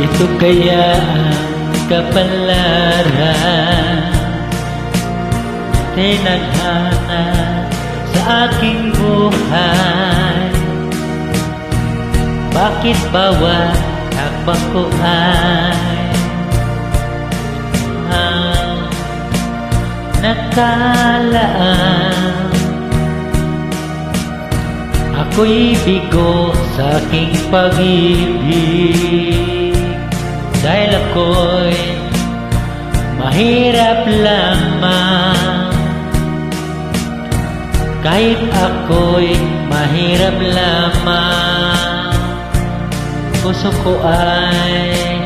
Ito kaya ang kapalaran, tinadhana sa aking buhay. Bakit bawat hakbang ko ay nakalaan? Ako'y bigo sa aking pag-ibig, dahil ako'y mahirap lamang. Kahit ako'y mahirap lamang, puso ko ay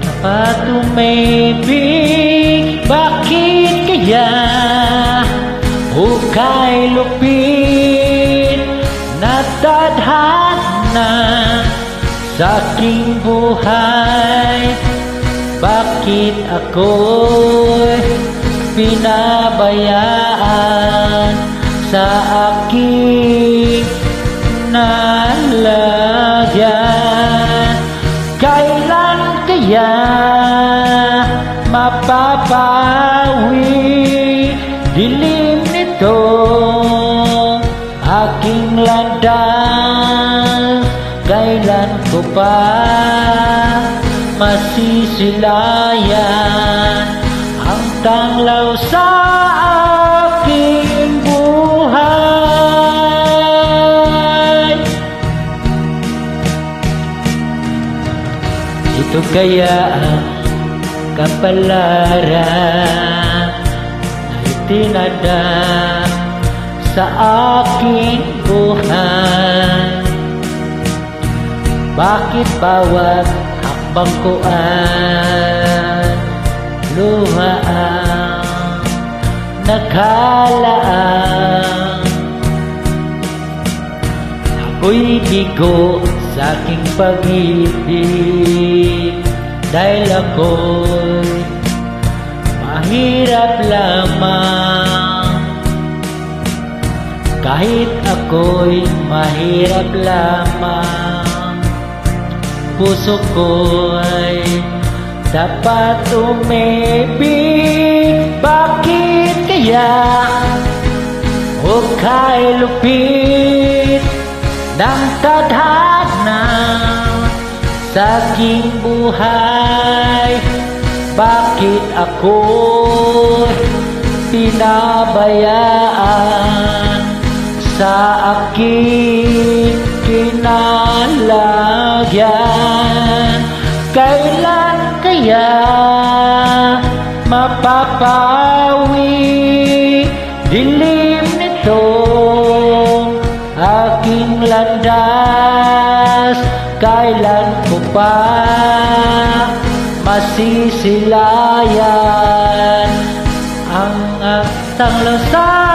dapat umibig. Bakit kaya hukay lupit na tadhana sa aking buhay? Bakit ako'y pinabayaan sa aking nalagyan? Kailan kaya mapapawi dilim nito aking landas? Kailan ko pa masisilayan ang tanglaw sa aking buhay? Ito kaya ang kapalaran na itinadhana sa aking buhay. Bakit bawat hakbang ko ay luha ang nakalaan? Ako'y bigo sa aking pag-ibig, dahil ako'y mahirap lamang. Kahit ako'y mahirap lamang, puso ko ay dapat umibig. Bakit kaya hukay lupit ng tadhana sa aking buhay? Bakit ako'y pinabayaan sa aking kinalagyan? Kailan kaya mapapawi dilim nito aking landas? Kailan ko pa masisilayan ang tanglaw sa